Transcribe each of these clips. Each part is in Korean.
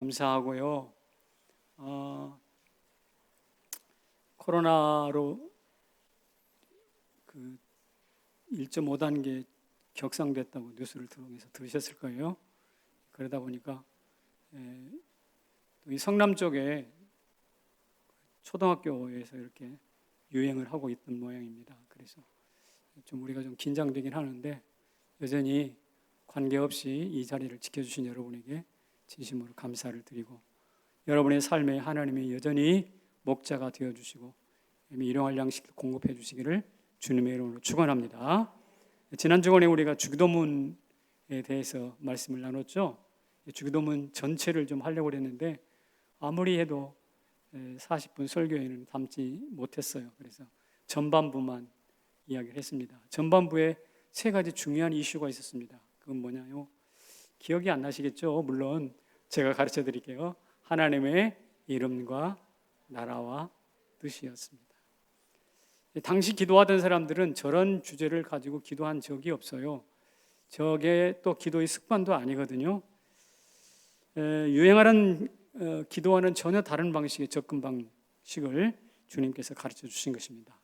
감사하고요. 코로나로 그 1.5단계 격상됐다고 뉴스를 통해서 들으셨을 거예요. 그러다 보니까 이 성남 쪽에 초등학교에서 이렇게 유행을 하고 있던 모양입니다. 그래서 좀 우리가 좀 긴장되긴 하는데 여전히 관계없이 이 자리를 지켜주신 여러분에게 진심으로 감사를 드리고, 여러분의 삶에 하나님이 여전히 목자가 되어주시고 일용할 양식을 공급해 주시기를 주님의 이름으로 축원합니다. 지난 주간에 우리가 주기도문에 대해서 말씀을 나눴죠. 주기도문 전체를 좀 하려고 했는데 아무리 해도 40분 설교에는 담지 못했어요. 그래서 전반부만 이야기를 했습니다. 전반부에 세 가지 중요한 이슈가 있었습니다. 그건 뭐냐요? 기억이 안 나시겠죠? 물론 제가 가르쳐 드릴게요. 하나님의 이름과 나라와 뜻이었습니다. 당시 기도하던 사람들은 저런 주제를 가지고 기도한 적이 없어요. 저게 또 기도의 습관도 아니거든요. 유행하는 기도와는 전혀 다른 방식의 접근 방식을 주님께서 가르쳐 주신 것입니다.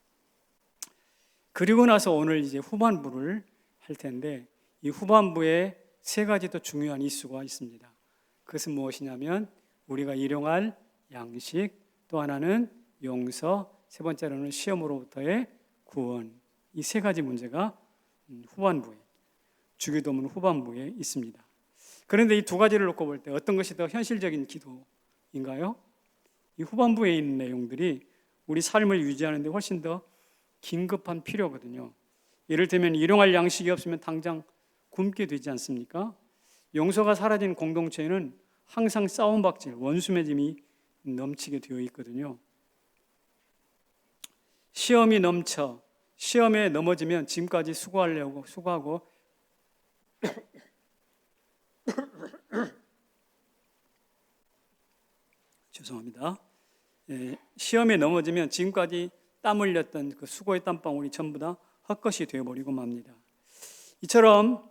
그리고 나서 오늘 이제 후반부를 할 텐데, 이 후반부에 세 가지 더 중요한 이슈가 있습니다. 그것은 무엇이냐면 우리가 일용할 양식, 또 하나는 용서, 세 번째로는 시험으로부터의 구원. 이 세 가지 문제가 후반부에, 주기도문 후반부에 있습니다. 그런데 이 두 가지를 놓고 볼 때 어떤 것이 더 현실적인 기도인가요? 이 후반부에 있는 내용들이 우리 삶을 유지하는 데 훨씬 더 긴급한 필요거든요. 이를테면 일용할 양식이 없으면 당장 굶게 되지 않습니까? 용서가 사라진 공동체에는 항상 싸움박질, 원수매짐이 넘치게 되어 있거든요. 시험이 넘쳐, 시험에 넘어지면 지금까지 수고하고 죄송합니다. 시험에 넘어지면 지금까지 땀 흘렸던 그 수고의 땀방울이 전부 다 헛것이 되어버리고 맙니다. 이처럼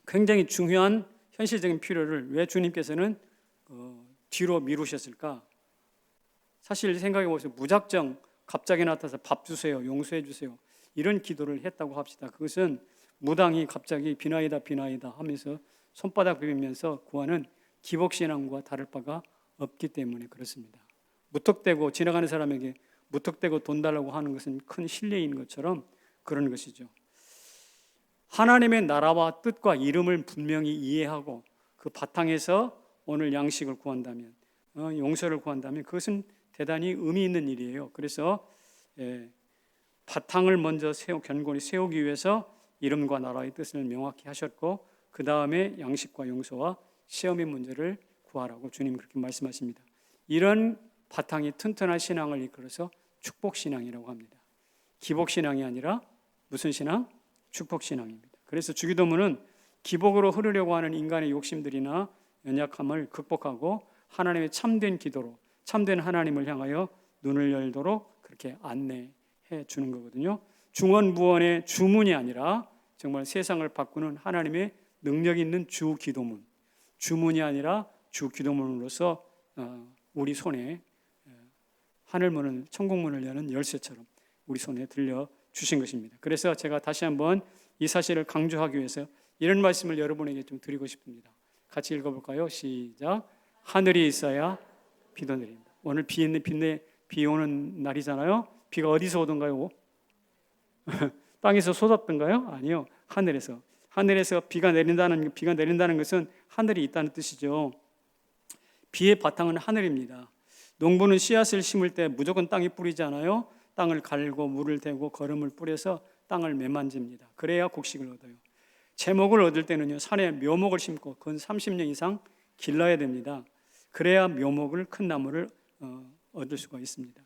굉장히 중요한 현실적인 필요를 왜 주님께서는 뒤로 미루셨을까? 사실 생각해 보세요. 무작정 갑자기 나타나서 밥 주세요, 용서해 주세요, 이런 기도를 했다고 합시다. 그것은 무당이 갑자기 비나이다 하면서 손바닥 비비면서 구하는 기복신앙과 다를 바가 없기 때문에 그렇습니다. 무턱대고 지나가는 사람에게 무턱대고 돈 달라고 하는 것은 큰 신뢰인 것처럼 그런 것이죠. 하나님의 나라와 뜻과 이름을 분명히 이해하고 그 바탕에서 오늘 양식을 구한다면, 용서를 구한다면 그것은 대단히 의미 있는 일이에요. 그래서 바탕을 먼저 견고히 세우기 위해서 이름과 나라의 뜻을 명확히 하셨고, 그 다음에 양식과 용서와 시험의 문제를 구하라고 주님 그렇게 말씀하십니다. 이런 바탕이 튼튼한 신앙을 이끌어서 축복신앙이라고 합니다. 기복신앙이 아니라 무슨 신앙? 축복신앙입니다. 그래서 주기도문은 기복으로 흐르려고 하는 인간의 욕심들이나 연약함을 극복하고 하나님의 참된 기도로, 참된 하나님을 향하여 눈을 열도록 그렇게 안내해 주는 거거든요. 중언부언의 주문이 아니라 정말 세상을 바꾸는 하나님의 능력 있는 주기도문, 주문이 아니라 주기도문으로서 우리 손에 하늘문을, 천국문을 여는 열쇠처럼 우리 손에 들려주신 것입니다. 그래서 제가 다시 한번 이 사실을 강조하기 위해서 이런 말씀을 여러분에게 좀 드리고 싶습니다. 같이 읽어볼까요? 시작. 하늘이 있어야 비도 내린다. 오늘 비 오는 날이잖아요. 비가 어디서 오던가요? 땅에서 쏟았던가요? 아니요. 하늘에서 비가 내린다는 것은 하늘이 있다는 뜻이죠. 비의 바탕은 하늘입니다. 농부는 씨앗을 심을 때 무조건 땅에 뿌리지 않아요. 땅을 갈고 물을 대고 거름을 뿌려서 땅을 매만집니다. 그래야 곡식을 얻어요. 제목을 얻을 때는요, 산에 묘목을 심고 근 30년 이상 길러야 됩니다. 그래야 묘목을, 큰 나무를 얻을 수가 있습니다.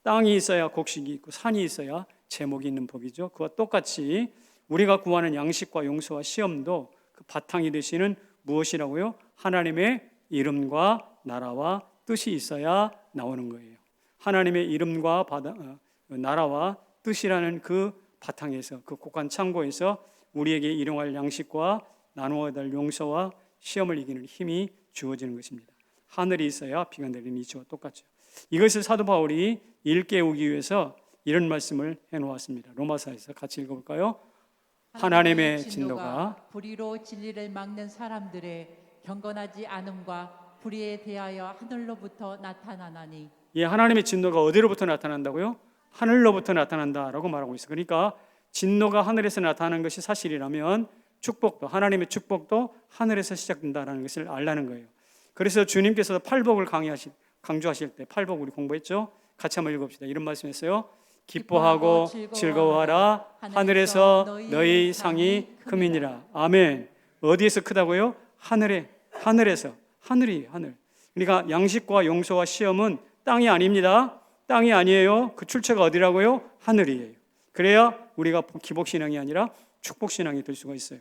땅이 있어야 곡식이 있고 산이 있어야 제목이 있는 법이죠. 그와 똑같이 우리가 구하는 양식과 용서와 시험도 그 바탕이 되시는 무엇이라고요? 하나님의 이름과 나라와 뜻이 있어야 나오는 거예요. 하나님의 이름과 나라와 뜻이라는 그 바탕에서, 그 곳간 창고에서 우리에게 일용할 양식과 나누어야 될 용서와 시험을 이기는 힘이 주어지는 것입니다. 하늘이 있어야 비가 내리는 이치와 똑같죠. 이것을 사도 바울이 일깨우기 위해서 이런 말씀을 해놓았습니다. 로마서에서 같이 읽어볼까요? 하나님의 진노가 불의로 진리를 막는 사람들의 경건하지 않음과 불의에 대하여 하늘로부터 나타나나니. 예, 하나님의 진노가 어디로부터 나타난다고요? 하늘로부터 나타난다라고 말하고 있어요. 그러니까 진노가 하늘에서 나타나는 것이 사실이라면 축복도, 하나님의 축복도 하늘에서 시작된다는 것을 알라는 거예요. 그래서 주님께서 팔복을 강조하실 때, 팔복 우리 공부했죠? 같이 한번 읽어봅시다. 이런 말씀했어요. 기뻐하고 즐거워하라. 하늘에서 너희 상이 큼이니라. 아멘. 어디에서 크다고요? 하늘에서. 하늘이에요, 하늘. 그러니까 양식과 용서와 시험은 땅이 아닙니다. 땅이 아니에요. 그 출처가 어디라고요? 하늘이에요. 그래야 우리가 기복신앙이 아니라 축복신앙이 될 수가 있어요.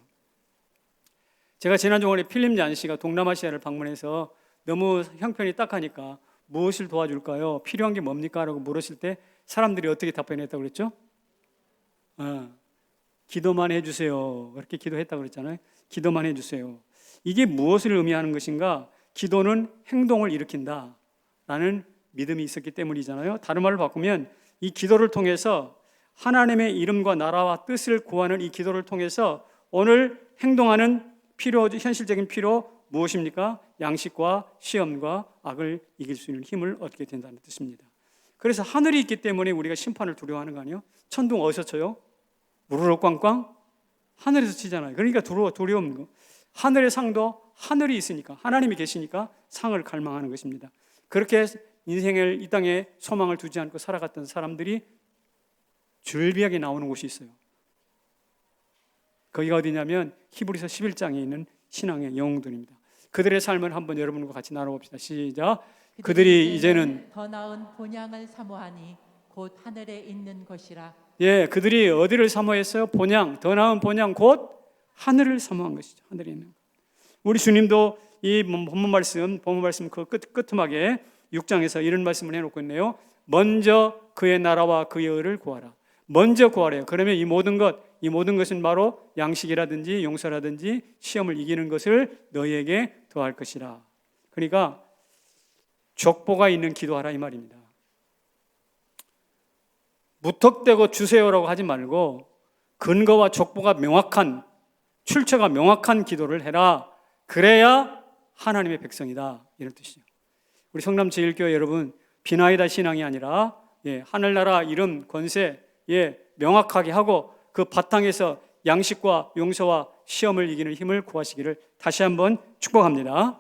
제가 지난주에 필립 얀시가 동남아시아를 방문해서 너무 형편이 딱하니까 무엇을 도와줄까요? 필요한 게 뭡니까? 라고 물었을 때 사람들이 어떻게 답변했다고 그랬죠? 기도만 해주세요. 그렇게 기도했다고 그랬잖아요. 기도만 해주세요. 이게 무엇을 의미하는 것인가? 기도는 행동을 일으킨다 라는 믿음이 있었기 때문이잖아요. 다른 말로 바꾸면 이 기도를 통해서 하나님의 이름과 나라와 뜻을 구하는 이 기도를 통해서 오늘 행동하는 필요, 현실적인 필요 무엇입니까? 양식과 시험과 악을 이길 수 있는 힘을 얻게 된다는 뜻입니다. 그래서 하늘이 있기 때문에 우리가 심판을 두려워하는 거 아니에요? 천둥 어디서 쳐요? 우르르 꽝꽝? 하늘에서 치잖아요. 그러니까 두려운 거. 하늘의 상도 하늘이 있으니까, 하나님이 계시니까 상을 갈망하는 것입니다. 그렇게 인생을 이 땅에 소망을 두지 않고 살아갔던 사람들이 줄비하게 나오는 곳이 있어요. 거기가 어디냐면 히브리서 11장에 있는 신앙의 영웅들입니다. 그들의 삶을 한번 여러분과 같이 나눠봅시다. 시작. 그들이 이제는 더 나은 본향을 사모하니 곧 하늘에 있는 것이라. 예, 그들이 어디를 사모했어요? 본향, 더 나은 본향, 곧 하늘을 사모한 것이죠. 하늘에 있는 것. 우리 주님도 이 본문 말씀 그 끝음하게 6장에서 이런 말씀을 해놓고 있네요. 먼저 그의 나라와 그의 의를 구하라. 먼저 구하래요. 그러면 이 모든 것은 바로 양식이라든지 용서라든지 시험을 이기는 것을 너희에게 더할 것이라. 그러니까 족보가 있는 기도하라 이 말입니다. 무턱대고 주세요라고 하지 말고 근거와 족보가 명확한, 출처가 명확한 기도를 해라. 그래야 하나님의 백성이다 이런 뜻이죠. 우리 성남 제일교회 여러분, 비나이다 신앙이 아니라 하늘나라 이름 권세 명확하게 하고 그 바탕에서 양식과 용서와 시험을 이기는 힘을 구하시기를 다시 한번 축복합니다.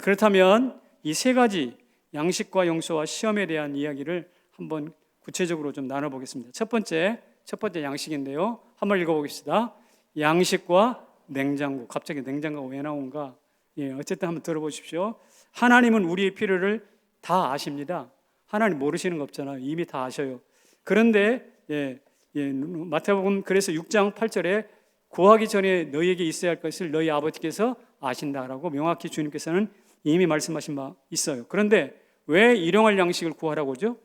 그렇다면 이 세 가지 양식과 용서와 시험에 대한 이야기를 한번 구체적으로 좀 나눠보겠습니다. 첫 번째 양식인데요. 한번 읽어보겠습니다. 양식과 냉장고. 갑자기 냉장고가 왜 나온가? 어쨌든 한번 들어보십시오. 하나님은 우리의 필요를 다 아십니다. 하나님 모르시는 거 없잖아요. 이미 다 아셔요. 그런데 마태복음 그래서 6장 8절에 구하기 전에 너희에게 있어야 할 것을 너희 아버지께서 아신다라고 명확히 주님께서는 이미 말씀하신 바 있어요. 그런데 왜 일용할 양식을 구하라고 하죠?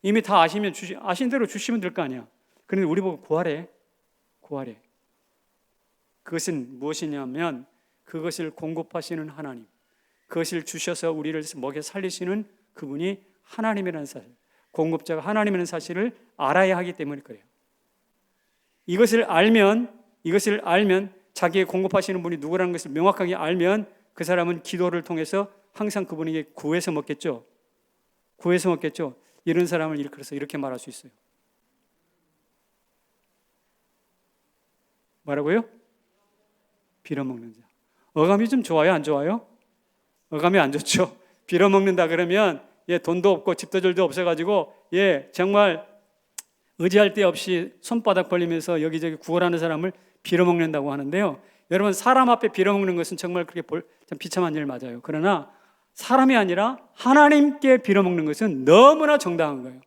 이미 다 아시면 아신 대로 주시면 될 거 아니야. 그런데 우리 보고 구하래. 그것은 무엇이냐면 그것을 공급하시는 하나님, 그것을 주셔서 우리를 먹여 살리시는 그분이 하나님이라는 사실, 공급자가 하나님이라는 사실을 알아야 하기 때문에 그래요. 이것을 알면 자기의 공급하시는 분이 누구라는 것을 명확하게 알면 그 사람은 기도를 통해서 항상 그분에게 구해서 먹겠죠. 이런 사람을 일컬어서 이렇게 말할 수 있어요. 뭐라고요? 빌어먹는 자. 어감이 좀 좋아요? 안 좋아요? 어감이 안 좋죠. 빌어먹는다 그러면 돈도 없고 집도절도 없어가지고 정말 의지할 데 없이 손바닥 벌리면서 여기저기 구걸하는 사람을 빌어먹는다고 하는데요. 여러분, 사람 앞에 빌어먹는 것은 정말 그렇게 참 비참한 일 맞아요. 그러나 사람이 아니라 하나님께 빌어먹는 것은 너무나 정당한 거예요.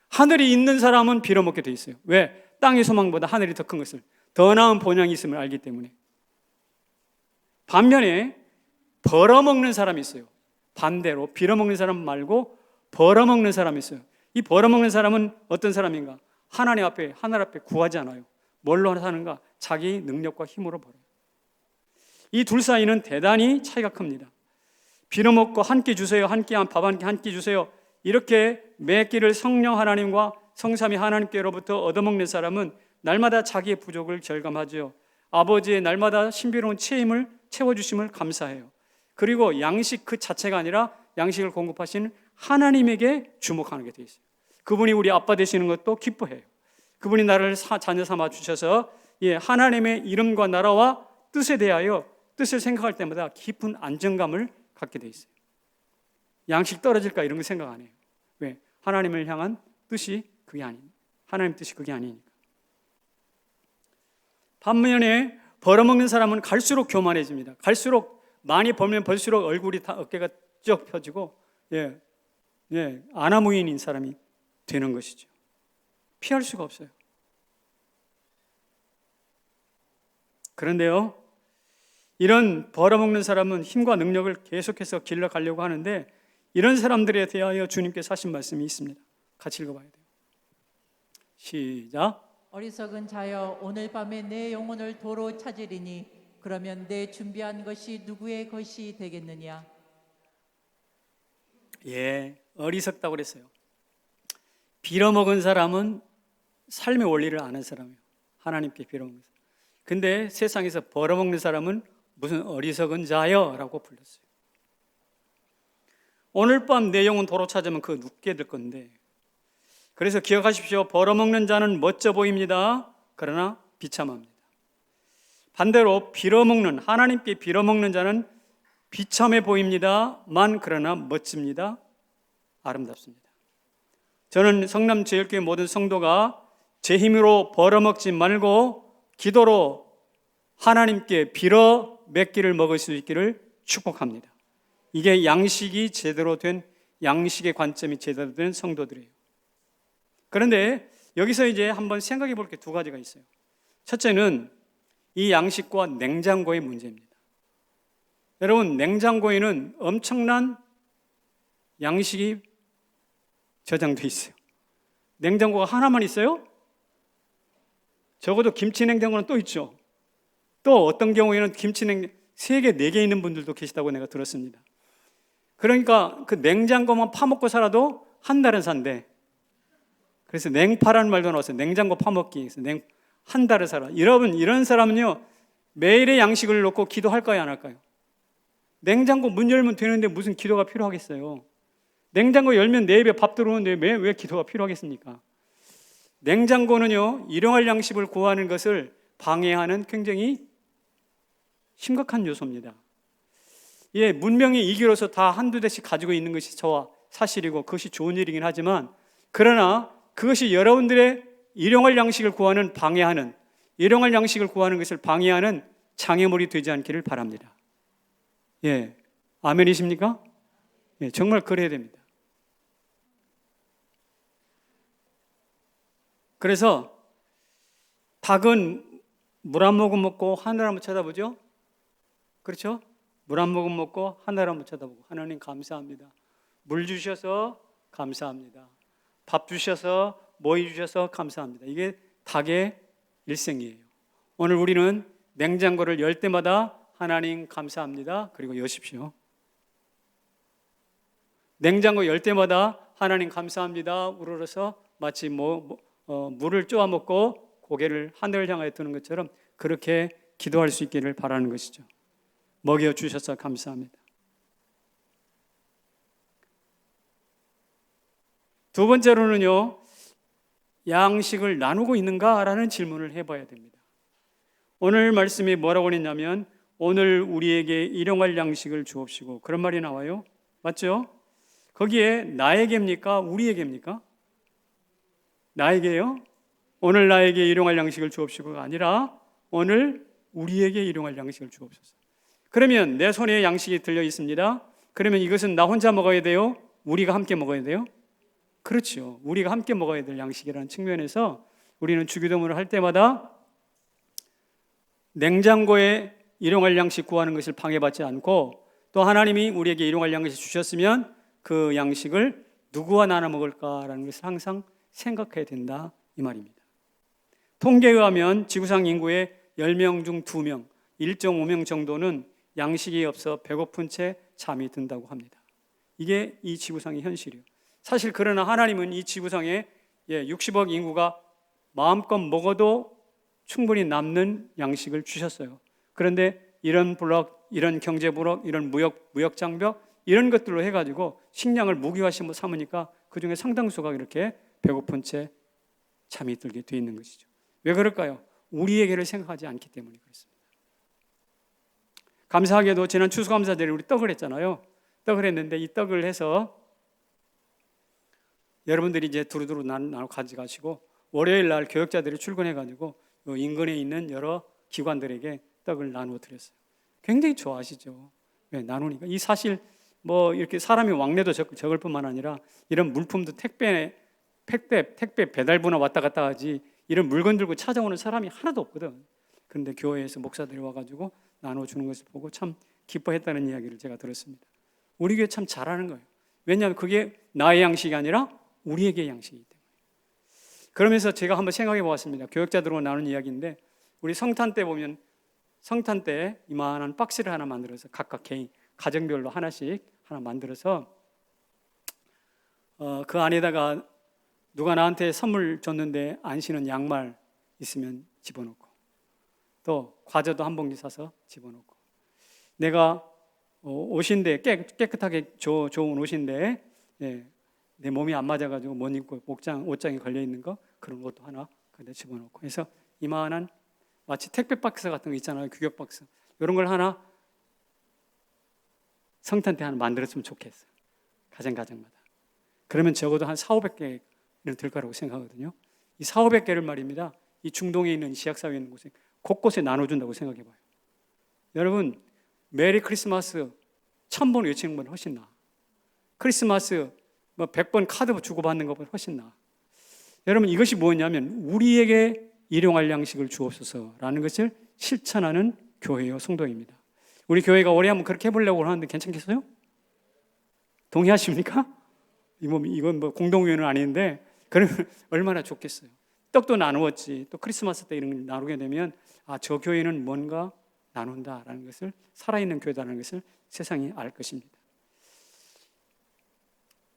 하늘이 있는 사람은 빌어먹게 돼 있어요. 왜? 땅의 소망보다 하늘이 더 큰 것을, 더 나은 본향이 있음을 알기 때문에. 반면에 벌어먹는 사람이 있어요. 반대로 빌어먹는 사람 말고 벌어먹는 사람이 있어요. 이 벌어먹는 사람은 어떤 사람인가? 하늘 앞에 구하지 않아요. 뭘로 사는가? 자기 능력과 힘으로 벌어요. 이 둘 사이는 대단히 차이가 큽니다. 빌어먹고 한 끼 주세요. 밥 한 끼 주세요. 이렇게 매 끼를 성령 하나님과 성삼위 하나님께로부터 얻어먹는 사람은 날마다 자기의 부족을 절감하죠. 아버지의 날마다 신비로운 채워주심을 감사해요. 그리고 양식 그 자체가 아니라 양식을 공급하시는 하나님에게 주목하는 게 되어 있어요. 그분이 우리 아빠 되시는 것도 기뻐해요. 그분이 나를 자녀 삼아 주셔서 하나님의 이름과 나라와 뜻에 대하여 뜻을 생각할 때마다 깊은 안정감을 갖게 되어 있어요. 양식 떨어질까 이런 거 생각 안 해요. 왜? 하나님을 향한 뜻이 그게 아니니까. 하나님 뜻이 그게 아니니까. 반면에 벌어먹는 사람은 갈수록 교만해집니다. 갈수록 많이 벌면 벌수록 얼굴이 다 어깨가 쭉 펴지고 아나무인인 사람이 되는 것이죠. 피할 수가 없어요. 그런데요, 이런 벌어먹는 사람은 힘과 능력을 계속해서 길러가려고 하는데 이런 사람들에 대하여 주님께서 하신 말씀이 있습니다. 같이 읽어봐야 돼요. 시작. 어리석은 자여 오늘 밤에 내 영혼을 도로 찾으리니 그러면 내 준비한 것이 누구의 것이 되겠느냐? 어리석다고 그랬어요. 빌어먹은 사람은 삶의 원리를 아는 사람이에요. 하나님께 빌어먹는 사람. 근데 세상에서 벌어먹는 사람은 무슨 어리석은 자여라고 불렀어요. 오늘 밤 내 영혼 도로 찾으면 그거 눕게 될 건데, 그래서 기억하십시오. 벌어먹는 자는 멋져 보입니다. 그러나 비참합니다. 반대로 빌어먹는, 하나님께 빌어먹는 자는 비참해 보입니다만 그러나 멋집니다. 아름답습니다. 저는 성남제일교회 모든 성도가 제 힘으로 벌어먹지 말고 기도로 하나님께 빌어 몇 끼를 먹을 수 있기를 축복합니다. 이게 양식이 제대로 된, 양식의 관점이 제대로 된 성도들이에요. 그런데 여기서 이제 한번 생각해 볼 게 두 가지가 있어요. 첫째는 이 양식과 냉장고의 문제입니다. 여러분, 냉장고에는 엄청난 양식이 저장돼 있어요. 냉장고가 하나만 있어요? 적어도 김치 냉장고는 또 있죠. 또 어떤 경우에는 김치 냉장고 3개, 4개 있는 분들도 계시다고 내가 들었습니다. 그러니까 그 냉장고만 파먹고 살아도 한 달은 산대. 그래서 냉파라는 말도 나왔어요. 냉장고 파먹기. 한 달을 살아. 여러분, 이런 사람은요, 매일의 양식을 놓고 기도할까요, 안 할까요? 냉장고 문 열면 되는데 무슨 기도가 필요하겠어요? 냉장고 열면 내 입에 밥 들어오는데 왜 기도가 필요하겠습니까? 냉장고는요, 일용할 양식을 구하는 것을 방해하는 굉장히 심각한 요소입니다. 문명의 이기로서 다 한두 대씩 가지고 있는 것이 저와 사실이고 그것이 좋은 일이긴 하지만, 그러나 그것이 여러분들의 일용할 양식을 구하는 방해하는, 일용할 양식을 구하는 것을 방해하는 장애물이 되지 않기를 바랍니다. 아멘이십니까? 정말 그래야 됩니다. 그래서 닭은 물 한 모금 먹고 하늘 한번 쳐다보죠? 그렇죠? 물 한 모금 먹고 하늘 한번 쳐다보고, 하나님 감사합니다. 물 주셔서 감사합니다. 밥 주셔서, 모이 주셔서 감사합니다. 이게 닭의 일생이에요. 오늘 우리는 냉장고를 열 때마다 하나님 감사합니다. 그리고 여십시오. 냉장고 열 때마다 하나님 감사합니다. 우러러서 마치 물을 쪼아 먹고 고개를 하늘을 향하여 드는 것처럼 그렇게 기도할 수 있기를 바라는 것이죠. 먹여 주셔서 감사합니다. 두 번째로는요, 양식을 나누고 있는가라는 질문을 해봐야 됩니다. 오늘 말씀이 뭐라고 했냐면, 오늘 우리에게 일용할 양식을 주옵시고, 그런 말이 나와요. 맞죠? 거기에 나에게입니까? 우리에게입니까? 나에게요? 오늘 나에게 일용할 양식을 주옵시고가 아니라 오늘 우리에게 일용할 양식을 주옵소서. 그러면 내 손에 양식이 들려 있습니다. 그러면 이것은 나 혼자 먹어야 돼요? 우리가 함께 먹어야 돼요? 그렇죠. 우리가 함께 먹어야 될 양식이라는 측면에서 우리는 주기도문을 할 때마다 냉장고에 일용할 양식 구하는 것을 방해받지 않고, 또 하나님이 우리에게 일용할 양식을 주셨으면 그 양식을 누구와 나눠 먹을까라는 것을 항상 생각해야 된다, 이 말입니다. 통계에 의하면 지구상 인구의 10명 중 2명, 1.5명 정도는 양식이 없어 배고픈 채 잠이 든다고 합니다. 이게 이 지구상의 현실이에요. 사실 그러나 하나님은 이 지구상에 60억 인구가 마음껏 먹어도 충분히 남는 양식을 주셨어요. 그런데 이런 블록, 이런 경제 블록, 이런 무역 장벽 이런 것들로 해가지고 식량을 무기화 삼으니까 그 중에 상당수가 이렇게 배고픈 채 잠이 들게 돼 있는 것이죠. 왜 그럴까요? 우리에게를 생각하지 않기 때문에 그렇습니다. 감사하게도 지난 추수감사절에 우리 떡을 했잖아요. 떡을 했는데 이 떡을 해서 여러분들이 이제 두루두루 나눠 가져가시고 월요일 날 교역자들이 출근해가지고 인근에 있는 여러 기관들에게 떡을 나누어 드렸어요. 굉장히 좋아하시죠. 네, 나누니까 이 사실 뭐 이렇게 사람이 왕래도 적을 뿐만 아니라 이런 물품도 택배 배달부나 왔다 갔다 하지 이런 물건 들고 찾아오는 사람이 하나도 없거든. 그런데 교회에서 목사들이 와가지고 나눠주는 것을 보고 참 기뻐했다는 이야기를 제가 들었습니다. 우리 교회 참 잘하는 거예요. 왜냐하면 그게 나의 양식이 아니라 우리에게 양식이기 때문에. 그러면서 제가 한번 생각해 보았습니다. 교역자들하고 나눈 이야기인데 우리 성탄 때 보면 성탄 때 이만한 박스를 하나 만들어서 각각 개인 가정별로 하나씩 하나 만들어서 그 안에다가 누가 나한테 선물 줬는데 안 신은 양말 있으면 집어넣고 또 과자도 한 봉지 사서 집어넣고 내가 옷인데 깨끗하게 좋은 옷인데 내 몸이 안 맞아가지고 못 입고 옷장에 걸려 있는 거 그런 것도 하나 거기다 집어넣고 해서 이만한 마치 택배 박스 같은 거 있잖아요. 규격 박스 이런 걸 하나 성탄 때 하나 만들었으면 좋겠어요. 가정마다. 그러면 적어도 한 400~500개는 될 거라고 생각하거든요. 이 400~500개를 말입니다. 이 중동에 있는 지역사회에 있는 곳에 곳곳에 나눠준다고 생각해봐요. 여러분 메리 크리스마스 1000번 외치는 것보다 훨씬 나아. 크리스마스 100번 카드 주고받는 것보다 훨씬 나아. 여러분 이것이 뭐냐면 우리에게 일용할 양식을 주옵소서라는 것을 실천하는 교회요 성도입니다. 우리 교회가 올해 한번 그렇게 해보려고 하는데 괜찮겠어요? 동의하십니까? 이건 뭐 공동위원은 아닌데 그러면 얼마나 좋겠어요. 떡도 나누었지 또 크리스마스 때 이런 걸 나누게 되면 저 교회는 뭔가 나눈다라는 것을 살아있는 교회다라는 것을 세상이 알 것입니다.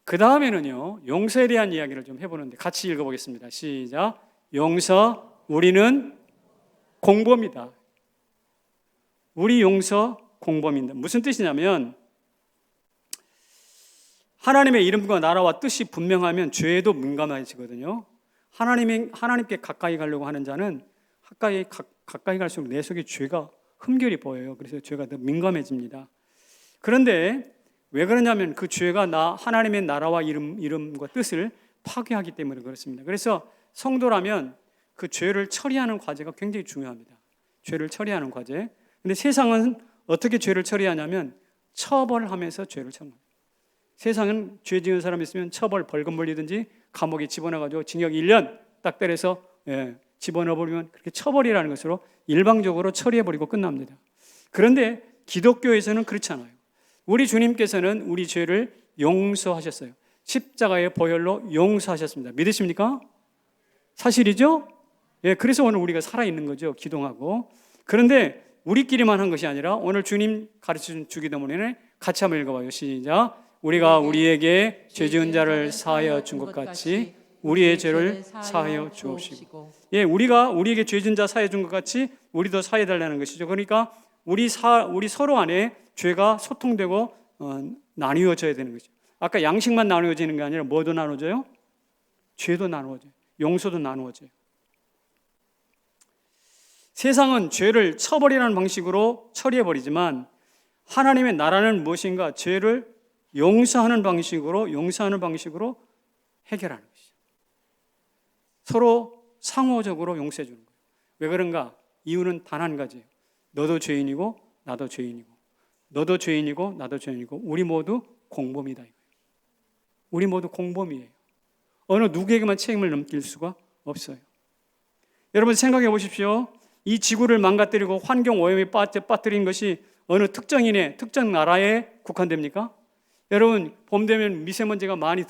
그 다음에는요 용서에 대한 이야기를 좀 해보는데 같이 읽어보겠습니다. 시작. 용서 우리는 공범이다. 우리 용서 공범입니다. 무슨 뜻이냐면 하나님의 이름과 나라와 뜻이 분명하면 죄에도 민감해지거든요. 하나님께 가까이 가려고 하는 자는 가까이 갈수록 내 속에 죄가 흠결이 보여요. 그래서 죄가 더 민감해집니다. 그런데 왜 그러냐면 그 죄가 하나님의 나라와 이름과 뜻을 파괴하기 때문에 그렇습니다. 그래서 성도라면 그 죄를 처리하는 과제가 굉장히 중요합니다. 죄를 처리하는 과제. 근데 세상은 어떻게 죄를 처리하냐면 처벌하면서 죄를 처리합니다. 세상은 죄 지은 사람 있으면 처벌 벌금 물리든지 감옥에 집어넣어가지고 징역 1년 딱 때려서 집어넣어버리면 그렇게 처벌이라는 것으로 일방적으로 처리해버리고 끝납니다. 그런데 기독교에서는 그렇지 않아요. 우리 주님께서는 우리 죄를 용서하셨어요. 십자가의 보혈로 용서하셨습니다. 믿으십니까? 사실이죠? 그래서 오늘 우리가 살아있는 거죠. 기도하고. 그런데 우리끼리만 한 것이 아니라 오늘 주님 가르쳐 주기도문에 같이 한번 읽어봐요. 시작. 우리가 우리에게 죄 지은 자를 사하여 준 것 같이 우리의 죄를 사하여 주옵시고. 우리가 우리에게 죄 지은 자 사하여 준 것 같이 우리도 사해 달라는 것이죠. 그러니까 우리 서로 안에 죄가 소통되고 나뉘어져야 되는 거죠. 아까 양식만 나누어지는 게 아니라 뭐도 나누어져요? 죄도 나누어져요. 용서도 나누어져요. 세상은 죄를 처벌이라는 방식으로 처리해버리지만 하나님의 나라는 무엇인가? 죄를 용서하는 방식으로 해결하는 것이죠. 서로 상호적으로 용서해 주는 거예요. 왜 그런가? 이유는 단 한 가지예요. 너도 죄인이고 나도 죄인이고 너도 죄인이고 나도 죄인이고 우리 모두 공범이다 이거예요. 우리 모두 공범이에요. 어느 누구에게만 책임을 넘길 수가 없어요. 여러분 생각해 보십시오. 이 지구를 망가뜨리고 환경 오염에 빠뜨린 것이 어느 특정인의 특정 나라에 국한됩니까? 여러분 봄 되면 미세먼지가 많이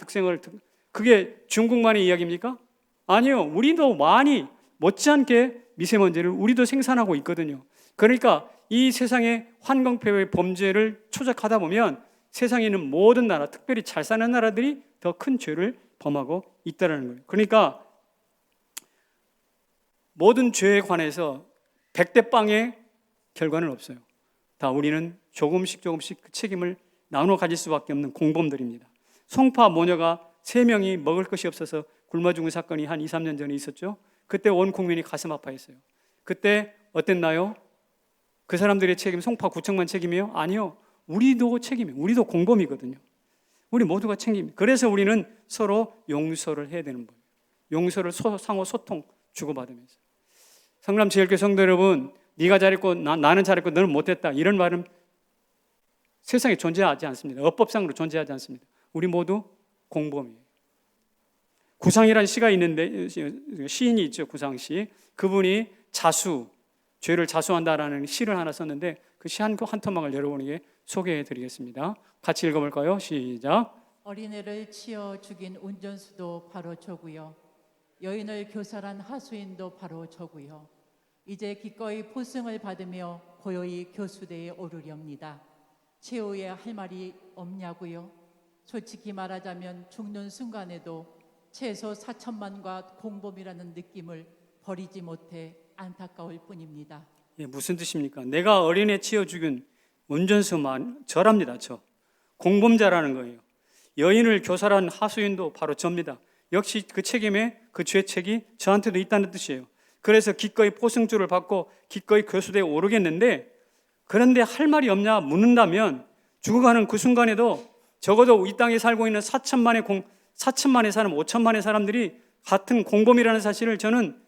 그게 중국만의 이야기입니까? 아니요. 우리도 많이 못지않게 미세먼지를 우리도 생산하고 있거든요. 그러니까 이 세상의 환경폐해의 범죄를 추적하다 보면 세상에 있는 모든 나라, 특별히 잘 사는 나라들이 더 큰 죄를 범하고 있다는 거예요. 그러니까 모든 죄에 관해서 100대 빵의 결과는 없어요. 다 우리는 조금씩 그 책임을 나눠 가질 수밖에 없는 공범들입니다. 송파 모녀가 3명이 먹을 것이 없어서 굶어 죽은 사건이 한 2, 3년 전에 있었죠. 그때 온 국민이 가슴 아파했어요. 그때 어땠나요? 그 사람들의 책임, 송파 구청만 책임이에요? 아니요. 우리도 책임이에요. 우리도 공범이거든요. 우리 모두가 책임이에요. 그래서 우리는 서로 용서를 해야 되는 거예요. 용서를 상호 소통 주고받으면서. 성남제일교회 성도 여러분, 네가 잘했고 나는 잘했고 너는 못했다, 이런 말은 세상에 존재하지 않습니다. 어법상으로 존재하지 않습니다. 우리 모두 공범이에요. 구상이라는 시가 있는데, 시인이 있죠. 구상시. 그분이 죄를 자수한다라는 시를 하나 썼는데 그 시 한 토막을 여러분에게 소개해 드리겠습니다. 같이 읽어볼까요? 시작. 어린애를 치어 죽인 운전수도 바로 저고요. 여인을 교살한 하수인도 바로 저고요. 이제 기꺼이 포승을 받으며 고요히 교수대에 오르렵니다. 최후에 할 말이 없냐고요? 솔직히 말하자면 죽는 순간에도 최소 4천만과 공범이라는 느낌을 버리지 못해 안타까울 뿐입니다. 예, 무슨 뜻입니까? 내가 어린애 치어 죽인 운전수만 저랍니다. 저 공범자라는 거예요. 여인을 교살한 하수인도 바로 저입니다. 역시 그 책임에 그 죄책이 저한테도 있다는 뜻이에요. 그래서 기꺼이 포승줄을 받고 기꺼이 교수대에 오르겠는데, 그런데 할 말이 없냐 묻는다면 죽어가는 그 순간에도 적어도 이 땅에 살고 있는 4천만의 사람, 5천만의 사람들이 같은 공범이라는 사실을 저는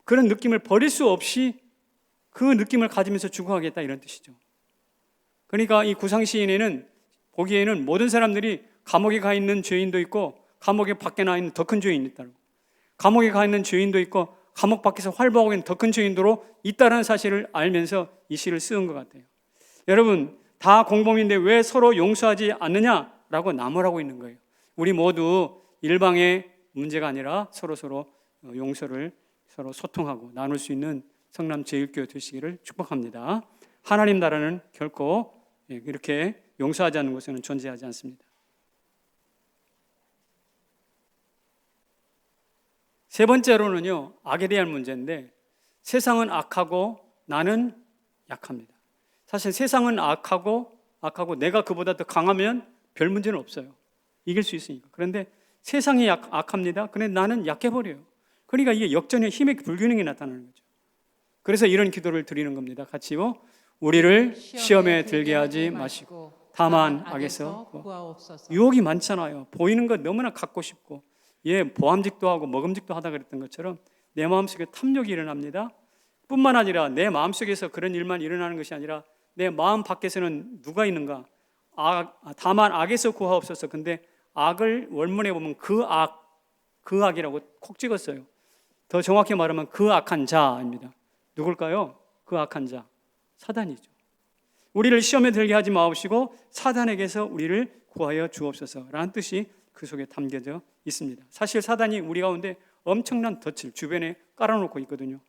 그런 느낌을 버릴 수 없이 그 느낌을 가지면서 죽어가겠다, 이런 뜻이죠. 그러니까 이 구상시인에는 보기에는 모든 사람들이 감옥에 가 있는 죄인도 있고 감옥에 밖에 나 있는 더 큰 죄인이 있다고, 감옥에 가 있는 죄인도 있고 감옥 밖에서 활보하고 있는 더 큰 죄인도 있다는 사실을 알면서 이 시를 쓰은 것 같아요. 여러분, 다 공범인데 왜 서로 용서하지 않느냐라고 나무라고 있는 거예요. 우리 모두 일방의 문제가 아니라 서로 용서를 서로 소통하고 나눌 수 있는 성남제일교회 되시기를 축복합니다. 하나님 나라는 결코 이렇게 용서하지 않는 곳에는 존재하지 않습니다. 세 번째로는요, 악에 대한 문제인데, 세상은 악하고 나는 약합니다. 사실 세상은 악하고 내가 그보다 더 강하면 별 문제는 없어요. 이길 수 있으니까. 그런데 세상이 악합니다. 그런데 나는 약해버려요. 그러니까 이게 역전의 힘의 불균형이 나타나는 거죠. 그래서 이런 기도를 드리는 겁니다. 같이요. 우리를 시험에 들게 하지 마시고 다만 악에서 구하옵소서. 유혹이 많잖아요. 보이는 것 너무나 갖고 싶고, 보암직도 하고 먹음직도 하다 그랬던 것처럼 내 마음속에 탐욕이 일어납니다. 뿐만 아니라 내 마음속에서 그런 일만 일어나는 것이 아니라 내 마음 밖에서는 누가 있는가? 다만 악에서 구하옵소서. 근데 악을 원문에 보면 그 악이라고 콕 찍었어요. 더 정확히 말하면 그 악한 자입니다. 누굴까요? 그 악한 자, 사단이죠. 우리를 시험에 들게 하지 마옵시고 사단에게서 우리를 구하여 주옵소서라는 뜻이 그 속에 담겨져 있습니다. 사실 사단이 우리 가운데 엄청난 덫을 주변에 깔아놓고 있거든요.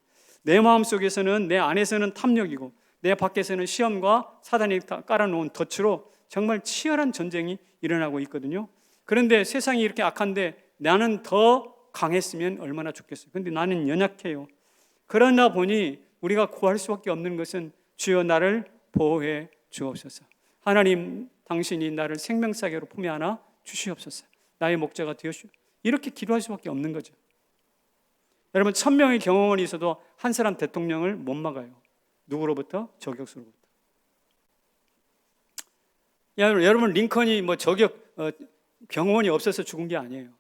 내 마음속에서는, 내 안에서는 탐욕이고 내 밖에서는 시험과 사단이 깔아놓은 덫으로 정말 치열한 전쟁이 일어나고 있거든요. 그런데 세상이 이렇게 악한데 나는 더 강했으면 얼마나 좋겠어요. 그런데 나는 연약해요. 그러나 보니 우리가 구할 수밖에 없는 것은 주여 나를 보호해 주옵소서. 하나님, 당신이 나를 생명사계로 품에 안아 주시옵소서. 나의 목자가 되어주시옵소서. 이렇게 기도할 수밖에 없는 거죠. 여러분, 1000명의 경호원이 있어도 한 사람 대통령을 못 막아요. 누구로부터? 저격수로부터. 여러분, 링컨이 경호원이 없어서 죽은 게 아니에요.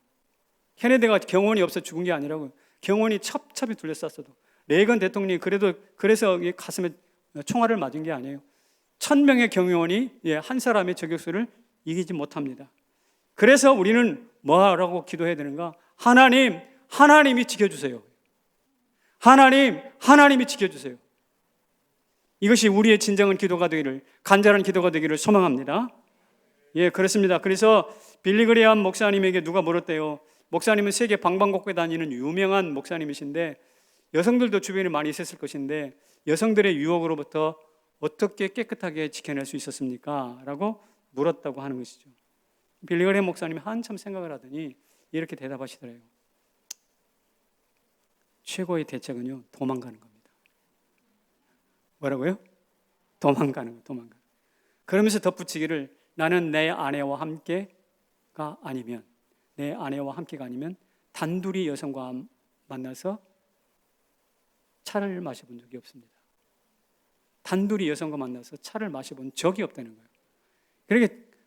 케네디가 경호원이 없어서 죽은 게 아니라고. 경호원이 첩첩이 둘러쌌어도. 레이건 대통령이 그래서 가슴에 총알을 맞은 게 아니에요. 1000명의 경호원이 한 사람의 저격수를 이기지 못합니다. 그래서 우리는 뭐라고 기도해야 되는가? 하나님이 지켜주세요. 하나님이 지켜주세요. 이것이 우리의 진정한 기도가 되기를, 간절한 기도가 되기를 소망합니다. 그렇습니다. 그래서 빌리 그레이엄 목사님에게 누가 물었대요. 목사님은 세계 방방곡곡에 다니는 유명한 목사님이신데 여성들도 주변에 많이 있었을 것인데 여성들의 유혹으로부터 어떻게 깨끗하게 지켜낼 수 있었습니까? 라고 물었다고 하는 것이죠. 빌리 그레이엄 목사님이 한참 생각을 하더니 이렇게 대답하시더래요. 최고의 대책은요, 도망가는 겁니다. 뭐라고요? 도망가는 거예요. 도망가는. 그러면서 덧붙이기를 나는 내 아내와 함께가 아니면 단둘이 여성과 만나서 차를 마셔본 적이 없습니다. 단둘이 여성과 만나서 차를 마셔본 적이 없다는 거예요.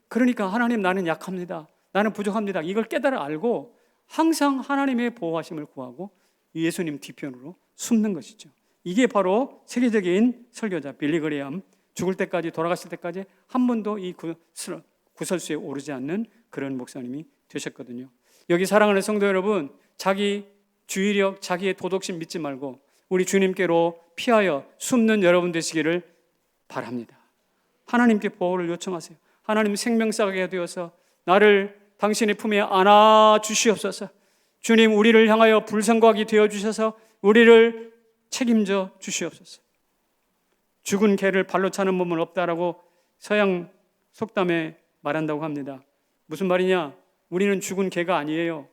그러니까 하나님 나는 약합니다. 나는 부족합니다. 이걸 깨달아 알고 항상 하나님의 보호하심을 구하고 예수님 뒤편으로 숨는 것이죠. 이게 바로 세계적인 설교자 빌리 그레이엄, 죽을 때까지, 돌아가실 때까지 한 번도 이 구설수에 오르지 않는 그런 목사님이 되셨거든요. 여기 사랑하는 성도 여러분, 자기 주의력, 자기의 도덕심 믿지 말고 우리 주님께로 피하여 숨는 여러분 되시기를 바랍니다. 하나님께 보호를 요청하세요. 하나님 생명사게 되어서 나를 당신의 품에 안아 주시옵소서. 주님, 우리를 향하여 불성각이 되어 주셔서 우리를 책임져 주시옵소서. 죽은 개를 발로 차는 법은 없다라고 서양 속담에 말한다고 합니다. 무슨 말이냐? 우리는 죽은 개가 아니에요.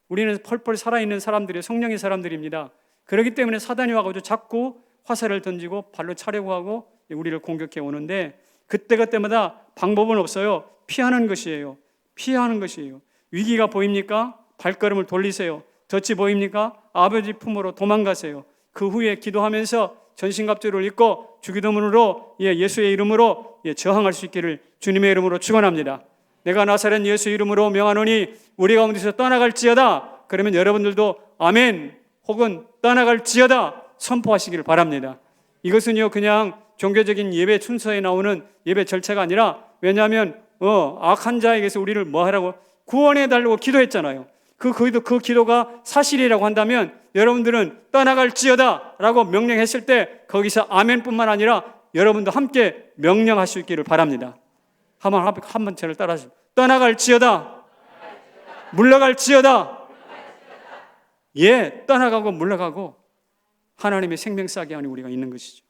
우리는 펄펄 살아있는 사람들이에요. 성령의 사람들입니다. 그렇기 때문에 사단이 와가지고 자꾸 화살을 던지고 발로 차려고 하고 우리를 공격해 오는데 그때마다 방법은 없어요. 피하는 것이에요. 피하는 것이에요. 위기가 보입니까? 발걸음을 돌리세요. 덫이 보입니까? 아버지 품으로 도망가세요. 그 후에 기도하면서 전신갑주를 입고 주기도문으로 예수의 이름으로 저항할 수 있기를 주님의 이름으로 축원합니다. 내가 나사렛 예수 이름으로 명하노니 우리 가운데서 떠나갈지어다. 그러면 여러분들도 아멘 혹은 떠나갈지어다 선포하시기를 바랍니다. 이것은요 그냥 종교적인 예배 순서에 나오는 예배 절차가 아니라, 왜냐하면 악한 자에게서 우리를 뭐 하라고 구원해 달라고 기도했잖아요. 그 기도가 사실이라고 한다면 여러분들은 떠나갈지어다 라고 명령했을 때 거기서 아멘뿐만 아니라 여러분도 함께 명령할 수 있기를 바랍니다. 한번 저를 따라하시죠. 떠나갈지어다. 물러갈지어다. 예, 떠나가고 물러가고 하나님의 생명싸게 안에 우리가 있는 것이죠.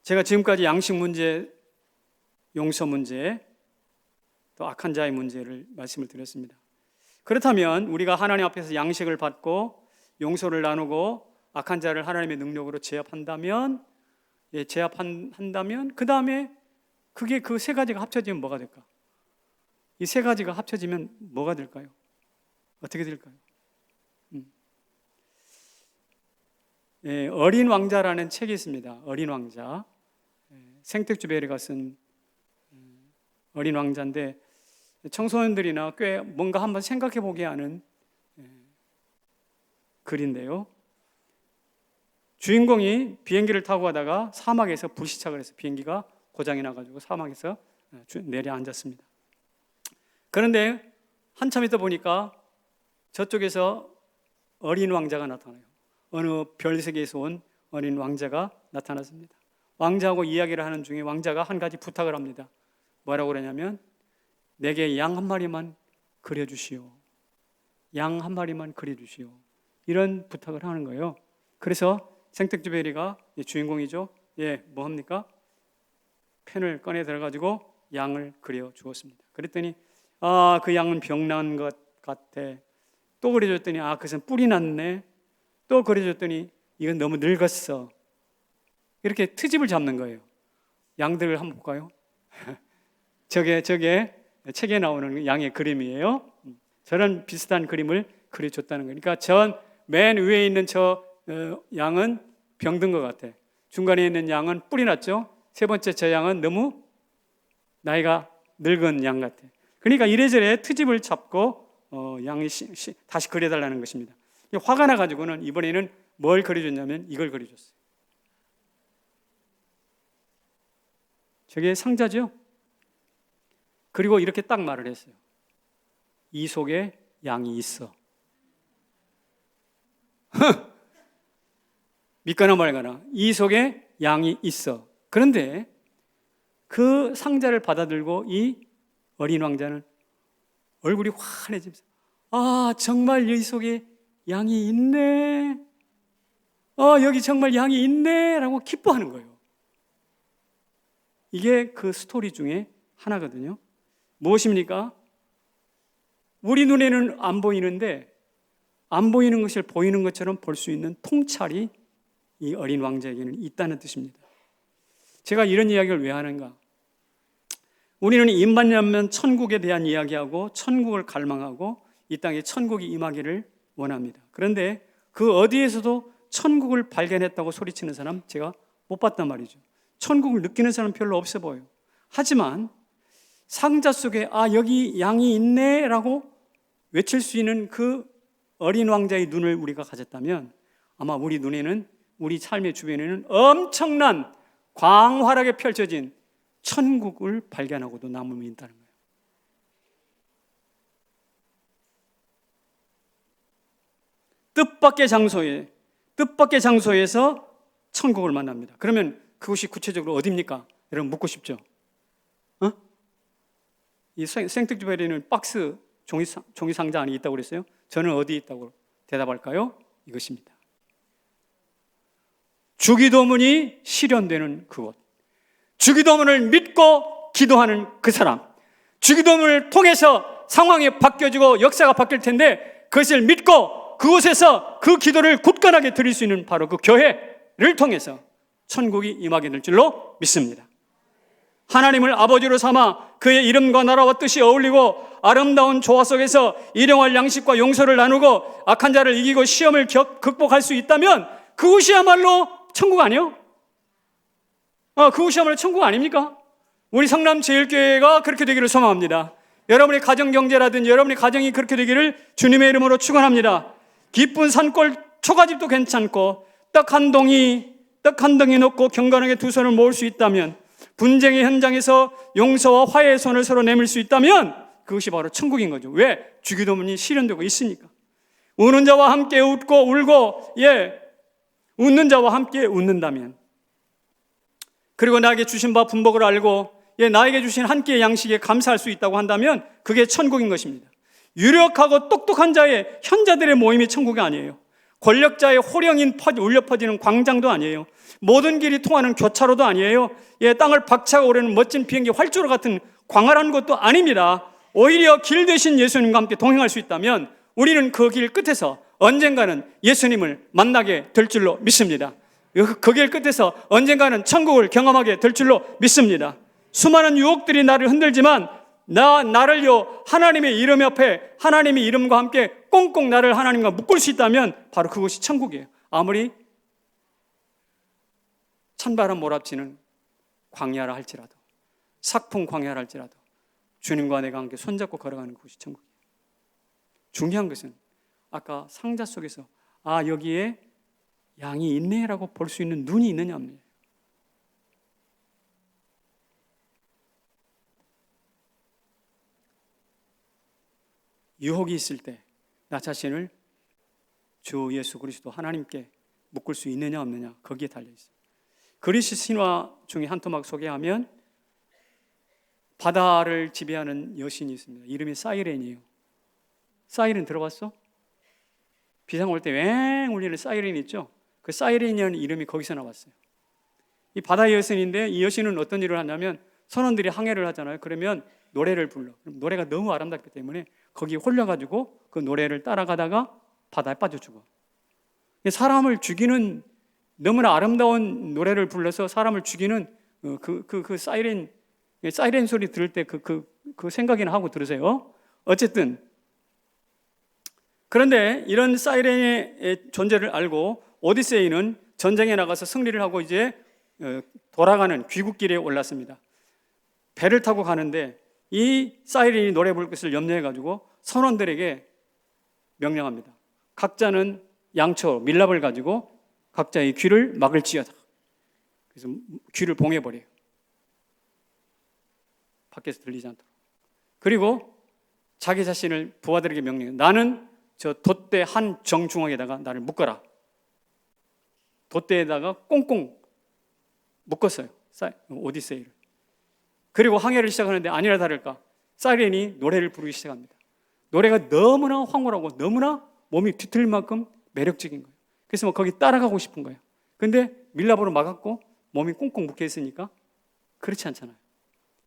제가 지금까지 양식 문제, 용서 문제, 또 악한 자의 문제를 말씀을 드렸습니다. 그렇다면 우리가 하나님 앞에서 양식을 받고 용서를 나누고 악한 자를 하나님의 능력으로 제압한다면 그 다음에 그게 그 세 가지가 합쳐지면 뭐가 될까? 이 세 가지가 합쳐지면 뭐가 될까요? 어떻게 될까요? 어린 왕자라는 책이 있습니다. 어린 왕자. 생텍쥐베리가 쓴 어린 왕자인데 청소년들이나 꽤 뭔가 한번 생각해 보게 하는 글인데요. 주인공이 비행기를 타고 가다가 사막에서 불시착을 해서 비행기가 고장이 나가지고 사막에서 내려앉았습니다. 그런데 한참 있다 보니까 저쪽에서 어린 왕자가 나타나요. 어느 별세계에서 온 어린 왕자가 나타났습니다. 왕자하고 이야기를 하는 중에 왕자가 한 가지 부탁을 합니다. 뭐라고 그러냐면 내게 양 한 마리만 그려주시오. 양 한 마리만 그려주시오. 이런 부탁을 하는 거예요. 그래서 생텍쥐베리가 주인공이죠. 뭐 합니까? 펜을 꺼내 들어가지고 양을 그려 주었습니다. 그랬더니 그 양은 병난 것 같아. 또 그려줬더니 그것은 뿔이 났네. 또 그려줬더니 이건 너무 늙었어. 이렇게 트집을 잡는 거예요. 양들을 한번 볼까요? 저게 책에 나오는 양의 그림이에요. 저런 비슷한 그림을 그려줬다는 거예요. 그러니까 전 맨 위에 있는 저 양은 병든 것 같아. 중간에 있는 양은 뿔이 났죠. 세 번째 저 양은 너무 나이가 늙은 양 같아. 그러니까 이래저래 트집을 잡고 양이 다시 그려달라는 것입니다. 화가 나가지고는 이번에는 뭘 그려줬냐면 이걸 그려줬어요. 저게 상자죠? 그리고 이렇게 딱 말을 했어요. 이 속에 양이 있어. 믿거나 말거나 이 속에 양이 있어. 그런데 그 상자를 받아들고 이 어린 왕자는 얼굴이 환해지면서 아, 정말 여기 속에 양이 있네. 여기 정말 양이 있네. 라고 기뻐하는 거예요. 이게 그 스토리 중에 하나거든요. 무엇입니까? 우리 눈에는 안 보이는데 안 보이는 것을 보이는 것처럼 볼 수 있는 통찰이 이 어린 왕자에게는 있다는 뜻입니다. 제가 이런 이야기를 왜 하는가? 우리는 인간이라면 천국에 대한 이야기하고 천국을 갈망하고 이 땅에 천국이 임하기를 원합니다. 그런데 그 어디에서도 천국을 발견했다고 소리치는 사람 제가 못 봤단 말이죠. 천국을 느끼는 사람 별로 없어 보여요. 하지만 상자 속에 여기 양이 있네 라고 외칠 수 있는 그 어린 왕자의 눈을 우리가 가졌다면 아마 우리 눈에는, 우리 삶의 주변에는 엄청난 광활하게 펼쳐진 천국을 발견하고도 남음이 있다는 거예요. 뜻밖의 장소에서 천국을 만납니다. 그러면 그것이 구체적으로 어디입니까? 여러분 묻고 싶죠? 이 생텍쥐베리는 박스 종이 상자 안에 있다고 그랬어요. 저는 어디 있다고 대답할까요? 이것입니다. 주기도문이 실현되는 그곳, 주기도문을 믿고 기도하는 그 사람, 주기도문을 통해서 상황이 바뀌어지고 역사가 바뀔 텐데 그것을 믿고 그곳에서 그 기도를 굳건하게 드릴 수 있는 바로 그 교회를 통해서 천국이 임하게 될 줄로 믿습니다. 하나님을 아버지로 삼아 그의 이름과 나라와 뜻이 어울리고 아름다운 조화 속에서 일용할 양식과 용서를 나누고 악한 자를 이기고 시험을 극복할 수 있다면 그것이야말로 천국 아니에요? 그것이야말로 천국 아닙니까? 우리 성남제일교회가 그렇게 되기를 소망합니다. 여러분의 가정경제라든지 여러분의 가정이 그렇게 되기를 주님의 이름으로 축원합니다. 기쁜 산골 초가집도 괜찮고 떡 한 덩이 넣고 경건하게 두 손을 모을 수 있다면, 분쟁의 현장에서 용서와 화해의 손을 서로 내밀 수 있다면 그것이 바로 천국인 거죠. 왜? 주기도문이 실현되고 있으니까. 우는 자와 함께 웃고 울고, 웃는 자와 함께 웃는다면, 그리고 나에게 주신 바 분복을 알고 나에게 주신 한 끼의 양식에 감사할 수 있다고 한다면 그게 천국인 것입니다. 유력하고 똑똑한 자의 현자들의 모임이 천국이 아니에요. 권력자의 호령인 울려 퍼지는 광장도 아니에요. 모든 길이 통하는 교차로도 아니에요. 땅을 박차고 오르는 멋진 비행기 활주로 같은 광활한 곳도 아닙니다. 오히려 길 되신 예수님과 함께 동행할 수 있다면 우리는 그 길 끝에서 언젠가는 예수님을 만나게 될 줄로 믿습니다. 그 길 끝에서 언젠가는 천국을 경험하게 될 줄로 믿습니다. 수많은 유혹들이 나를 흔들지만 나를요 하나님의 이름 옆에, 하나님의 이름과 함께 꽁꽁 나를 하나님과 묶을 수 있다면 바로 그것이 천국이에요. 아무리 찬바람 몰아치는 광야라 할지라도, 삭풍 광야라 할지라도 주님과 내가 함께 손잡고 걸어가는 그것이 천국이에요. 중요한 것은 아까 상자 속에서 여기에 양이 있네라고 볼 수 있는 눈이 있느냐입니다. 유혹이 있을 때 나 자신을 주 예수 그리스도 하나님께 묶을 수 있느냐 없느냐 거기에 달려있어요. 그리스 신화 중에 한 토막 소개하면 바다를 지배하는 여신이 있습니다. 이름이 사이렌이에요. 사이렌 들어봤어? 비상 올 때 왱 울리는 사이렌 있죠? 그 사이렌이라는 이름이 거기서 나왔어요. 이 바다의 여신인데 이 여신은 어떤 일을 하냐면 선원들이 항해를 하잖아요. 그러면 노래를 불러. 그럼 노래가 너무 아름답기 때문에 거기에 홀려가지고 그 노래를 따라가다가 바다에 빠져 죽어. 사람을 죽이는, 너무나 아름다운 노래를 불러서 사람을 죽이는 그 사이렌 소리 들을 때 그 생각이나 하고 들으세요. 어쨌든 그런데 이런 사이렌의 존재를 알고 오디세이는 전쟁에 나가서 승리를 하고 이제 돌아가는 귀국길에 올랐습니다. 배를 타고 가는데 이 사이렌이 노래 부를 것을 염려해가지고 선원들에게 명령합니다. 각자는 양초, 밀랍을 가지고 각자의 귀를 막을지어다. 그래서 귀를 봉해버려요. 밖에서 들리지 않도록. 그리고 자기 자신을 부하들에게 명령해요. 나는 저 돛대 한 정중앙에다가 나를 묶어라. 돛대에다가 꽁꽁 묶었어요. 오디세이를. 그리고 항해를 시작하는데 아니라 다를까 사이렌이 노래를 부르기 시작합니다. 노래가 너무나 황홀하고 너무나 몸이 뒤틀릴 만큼 매력적인 거예요. 그래서 뭐 거기 따라가고 싶은 거예요. 근데 밀랍으로 막았고 몸이 꽁꽁 묶여 있으니까 그렇지 않잖아요.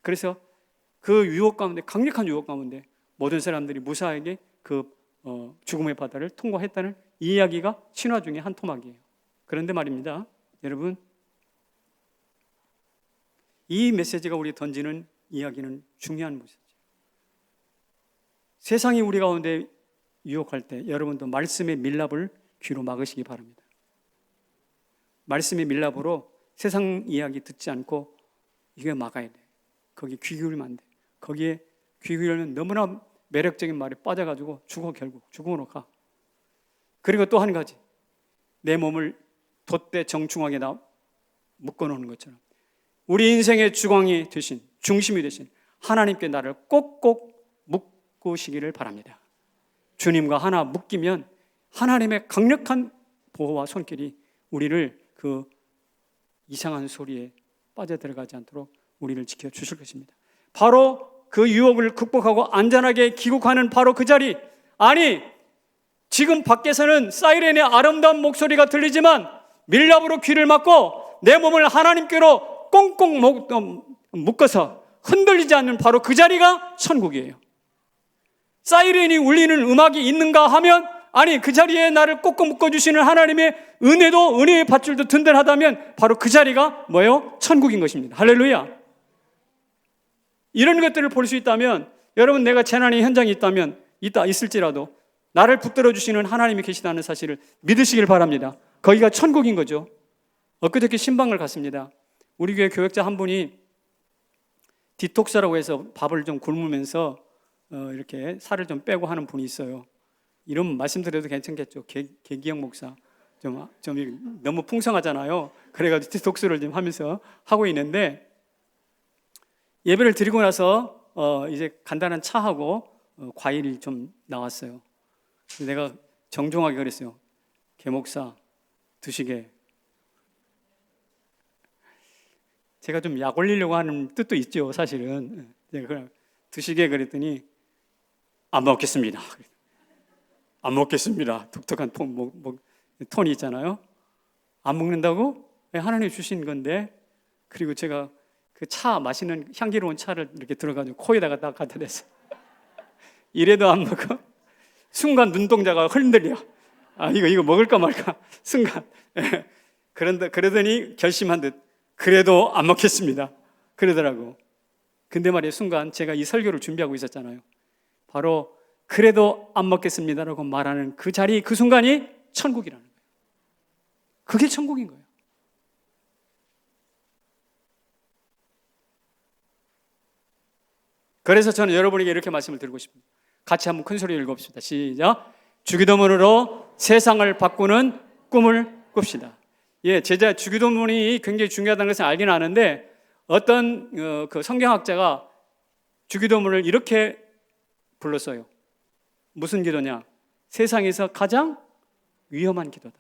그래서 그 유혹 가운데, 강력한 유혹 가운데 모든 사람들이 무사하게 그 죽음의 바다를 통과했다는 이 이야기가 신화 중에 한 토막이에요. 그런데 말입니다, 여러분, 이 메시지가 우리 던지는 이야기는 중요한 메시지. 세상이 우리 가운데 유혹할 때 여러분도 말씀의 밀랍을 귀로 막으시기 바랍니다. 말씀의 밀랍으로 세상 이야기 듣지 않고 이게 막아야 돼. 거기 귀 기울이면 안 돼. 거기에 귀 기울이면 너무나 매력적인 말에 빠져가지고 결국 죽음으로 가. 그리고 또 한 가지, 내 몸을 돛대 정중하게 묶어놓는 것처럼 우리 인생의 주광이 되신, 중심이 되신 하나님께 나를 꼭꼭 묶으시기를 바랍니다. 주님과 하나 묶이면 하나님의 강력한 보호와 손길이 우리를 그 이상한 소리에 빠져들어가지 않도록 우리를 지켜주실 것입니다. 바로 그 유혹을 극복하고 안전하게 귀국하는 바로 그 자리, 아니 지금 밖에서는 사이렌의 아름다운 목소리가 들리지만 밀랍으로 귀를 막고 내 몸을 하나님께로 꽁꽁 묶어서 흔들리지 않는 바로 그 자리가 천국이에요. 사이렌이 울리는 음악이 있는가 하면, 아니 그 자리에 나를 꽁꽁 묶어주시는 하나님의 은혜의 밧줄도 든든하다면 바로 그 자리가 뭐예요? 천국인 것입니다. 할렐루야. 이런 것들을 볼 수 있다면, 여러분, 내가 재난의 현장에 있을지라도 나를 붙들어 주시는 하나님이 계시다는 사실을 믿으시길 바랍니다. 거기가 천국인 거죠. 엊그저께 신방을 갔습니다. 우리 교회 교역자 한 분이 디톡스라고 해서 밥을 좀 굶으면서 이렇게 살을 좀 빼고 하는 분이 있어요. 이름 말씀드려도 괜찮겠죠? 개기영 목사. 좀 너무 풍성하잖아요. 그래가지고 디톡스를 좀 하면서 하고 있는데, 예배를 드리고 나서 이제 간단한 차하고 과일이 좀 나왔어요. 내가 정중하게 그랬어요. 개 목사 드시게. 제가 좀 약 올리려고 하는 뜻도 있죠, 사실은. 내가 드시게 그랬더니 안 먹겠습니다. 안 먹겠습니다. 독특한 톤이 있잖아요. 안 먹는다고? 하나님이 주신 건데. 그리고 제가 그 차, 마시는 향기로운 차를 이렇게 들어가지고 코에다가 딱 갖다 댔어. 이래도 안 먹어? 순간 눈동자가 흔들려. 아, 이거 먹을까 말까? 순간. 그러더니 결심한 듯, 그래도 안 먹겠습니다. 그러더라고. 근데 말이에요, 순간 제가 이 설교를 준비하고 있었잖아요. 바로 그래도 안 먹겠습니다라고 말하는 그 자리, 그 순간이 천국이라는 거예요. 그게 천국인 거예요. 그래서 저는 여러분에게 이렇게 말씀을 드리고 싶습니다. 같이 한번 큰 소리로 읽어봅시다. 시작. 주기도문으로 세상을 바꾸는 꿈을 꿉시다. 예, 제자 주기도문이 굉장히 중요하다는 것을 알긴 아는데, 어떤 그 성경학자가 주기도문을 이렇게 불렀어요. 무슨 기도냐? 세상에서 가장 위험한 기도다.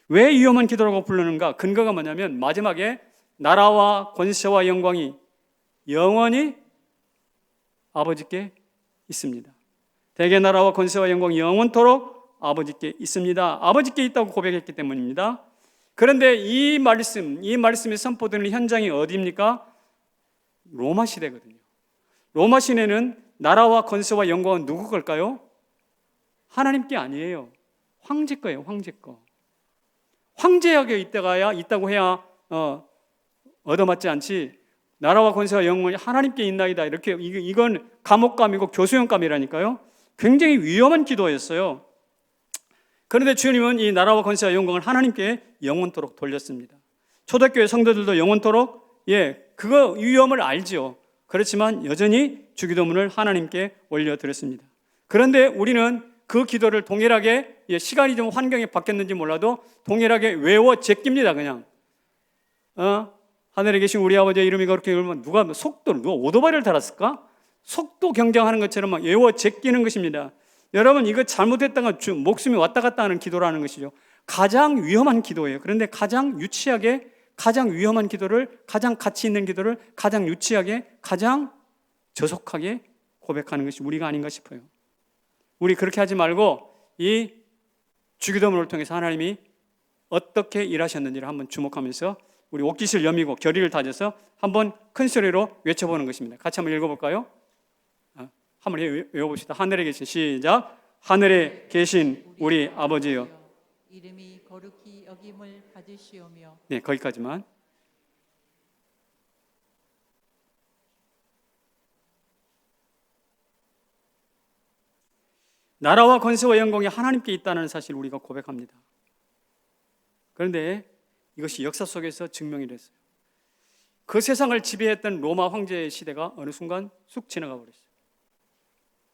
왜 위험한 기도라고 부르는가? 근거가 뭐냐면, 마지막에 나라와 권세와 영광이 영원히 아버지께 있습니다. 대개 나라와 권세와 영광이 영원토록 아버지께 있습니다. 아버지께 있다고 고백했기 때문입니다. 그런데 이 말씀이 선포되는 현장이 어디입니까? 로마 시대거든요. 로마 시대는 나라와 권세와 영광은 누구 걸까요? 하나님께 아니에요. 황제 거예요, 황제 거. 황제에게 있다고 해야 얻어맞지 않지. 나라와 권세와 영광이 하나님께 있나이다. 이렇게 이건 감옥감이고 교수형감이라니까요. 굉장히 위험한 기도였어요. 그런데 주님은 이 나라와 권세와 영광을 하나님께 영원토록 돌렸습니다. 초대교회 성도들도 영원토록 그거 위험을 알죠. 그렇지만 여전히 주기도문을 하나님께 올려드렸습니다. 그런데 우리는 그 기도를 동일하게, 시간이 좀 환경이 바뀌었는지 몰라도 동일하게 외워 제낍니다. 그냥 하늘에 계신 우리 아버지의 이름이 그렇게 그러면 누가 오토바이를 달았을까? 속도 경쟁하는 것처럼 막 외워 제끼는 것입니다. 여러분, 이거 잘못했다가 목숨이 왔다 갔다 하는 기도라는 것이죠. 가장 위험한 기도예요. 그런데 가장 유치하게, 가장 위험한 기도를, 가장 가치 있는 기도를 가장 유치하게, 가장 저속하게 고백하는 것이 우리가 아닌가 싶어요. 우리 그렇게 하지 말고 이 주기도문을 통해서 하나님이 어떻게 일하셨는지를 한번 주목하면서 우리 옥기실 여미고 결의를 다져서 한번 큰 소리로 외쳐보는 것입니다. 같이 한번 읽어볼까요? 한번 외워봅시다. 하늘에 계신, 시작. 하늘에 계신 우리 아버지여, 이름이 거룩히 여김을 받으시오며. 네, 거기까지만. 나라와 권세와 영광이 하나님께 있다는 사실을 우리가 고백합니다. 그런데 이것이 역사 속에서 증명이 됐어요. 그 세상을 지배했던 로마 황제의 시대가 어느 순간 쑥 지나가 버렸어요.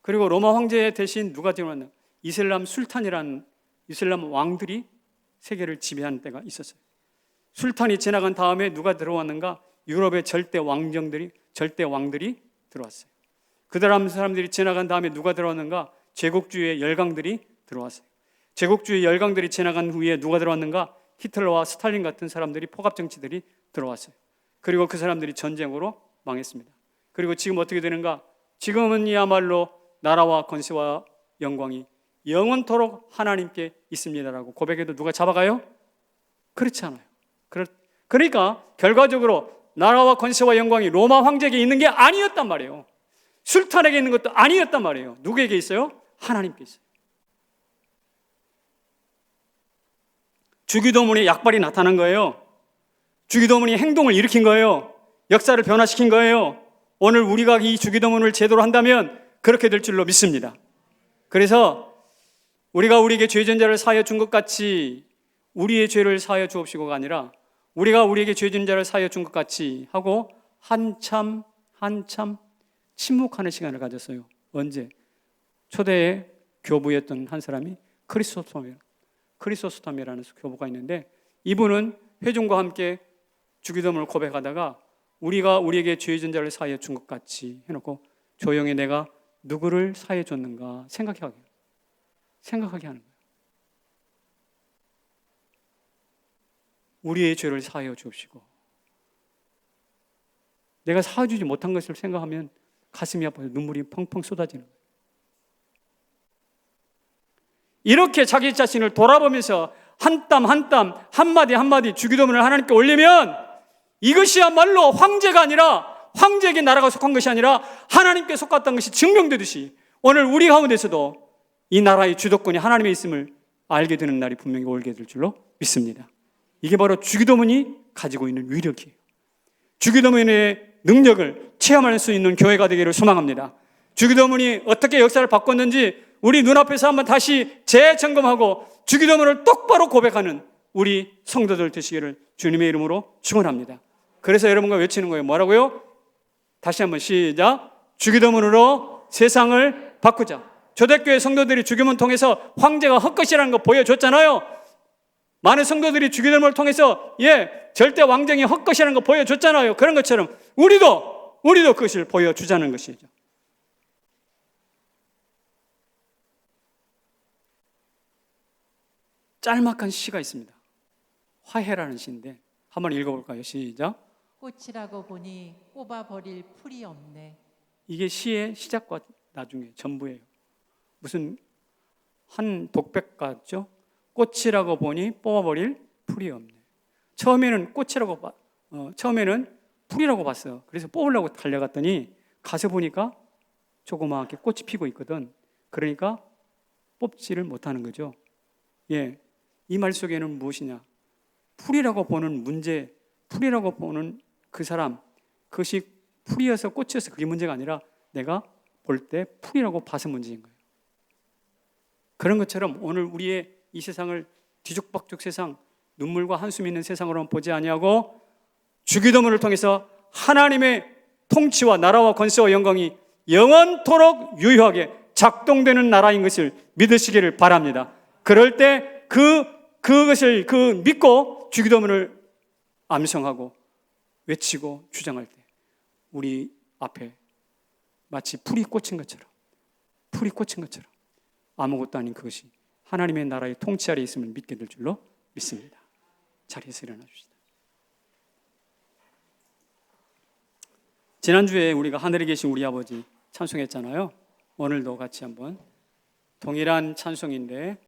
그리고 로마 황제 대신 누가 들어왔나? 이슬람 술탄이라는 이슬람 왕들이 세계를 지배하는 때가 있었어요. 술탄이 지나간 다음에 누가 들어왔는가? 유럽의 절대 왕들이 들어왔어요. 그 다음 사람들이 지나간 다음에 누가 들어왔는가? 제국주의의 열강들이 들어왔어요. 제국주의 열강들이 지나간 후에 누가 들어왔는가? 히틀러와 스탈린 같은 사람들이, 포갑정치들이 들어왔어요. 그리고 그 사람들이 전쟁으로 망했습니다. 그리고 지금 어떻게 되는가? 지금은이야말로 나라와 권세와 영광이 영원토록 하나님께 있습니다라고 고백해도 누가 잡아가요? 그렇지 않아요. 그러니까 결과적으로 나라와 권세와 영광이 로마 황제에게 있는 게 아니었단 말이에요. 술탄에게 있는 것도 아니었단 말이에요. 누구에게 있어요? 하나님께 있어요. 주기도문의 약발이 나타난 거예요. 주기도문이 행동을 일으킨 거예요. 역사를 변화시킨 거예요. 오늘 우리가 이 주기도문을 제대로 한다면 그렇게 될 줄로 믿습니다. 그래서 우리가 우리에게 죄 지은 자를 사하여 준 것 같이 우리의 죄를 사하여 주옵시고가 아니라 우리가 우리에게 죄 지은 자를 사하여 준 것 같이 하고 한참 침묵하는 시간을 가졌어요. 언제? 초대의 교부였던 한 사람이 크리소스톰이라는 교부가 있는데, 이분은 회중과 함께 주기도문을 고백하다가 우리가 우리에게 죄 지은 자를 사하여 준 것 같이 해놓고 조용히 내가 누구를 사하여 줬는가 생각하게 하는 거예요. 우리의 죄를 사하여 주옵시고, 내가 사하주지 못한 것을 생각하면 가슴이 아파서 눈물이 펑펑 쏟아지는 거예요. 이렇게 자기 자신을 돌아보면서 한 땀 한 땀, 한마디 한마디 주기도문을 하나님께 올리면 이것이야말로 황제가 아니라, 황제에게 나라가 속한 것이 아니라 하나님께 속았던 것이 증명되듯이 오늘 우리 가운데서도 이 나라의 주도권이 하나님의 있음을 알게 되는 날이 분명히 오게 될 줄로 믿습니다. 이게 바로 주기도문이 가지고 있는 위력이에요. 주기도문의 능력을 체험할 수 있는 교회가 되기를 소망합니다. 주기도문이 어떻게 역사를 바꿨는지 우리 눈앞에서 한번 다시 재점검하고 주기도문을 똑바로 고백하는 우리 성도들 되시기를 주님의 이름으로 축원합니다. 그래서 여러분과 외치는 거예요. 뭐라고요? 다시 한번 시작. 주기도문으로 세상을 바꾸자. 초대교회 성도들이 주기도문 통해서 황제가 헛것이라는 거 보여줬잖아요. 많은 성도들이 주기도문을 통해서 절대 왕정이 헛것이라는 거 보여줬잖아요. 그런 것처럼 우리도 그것을 보여주자는 것이죠. 짤막한 시가 있습니다. 화해라는 시인데 한번 읽어볼까요? 시작. 꽃이라고 보니 뽑아버릴 풀이 없네. 이게 시의 시작과 나중에 전부예요. 무슨 한 독백 같죠? 꽃이라고 보니 뽑아버릴 풀이 없네. 처음에는 풀이라고 봤어요. 그래서 뽑으려고 달려갔더니 가서 보니까 조그맣게 꽃이 피고 있거든. 그러니까 뽑지를 못하는 거죠. 이 말 속에는 무엇이냐? 풀이라고 보는 문제, 풀이라고 보는 그 사람, 그것이 풀이어서 꽃이어서 그게 문제가 아니라 내가 볼 때 풀이라고 봐서 문제인 거예요. 그런 것처럼 오늘 우리의 이 세상을 뒤죽박죽 세상, 눈물과 한숨 있는 세상으로만 보지 아니하고 주기도문을 통해서 하나님의 통치와 나라와 권세와 영광이 영원토록 유효하게 작동되는 나라인 것을 믿으시기를 바랍니다. 그럴 때 그것을 믿고 주기도문을 암송하고 외치고 주장할 때 우리 앞에 마치 풀이 꽂힌 것처럼 아무것도 아닌 그것이 하나님의 나라의 통치 아래 있음을 믿게 될 줄로 믿습니다. 자리에서 일어나 주시다. 지난주에 우리가 하늘에 계신 우리 아버지 찬송했잖아요. 오늘도 같이 한번 동일한 찬송인데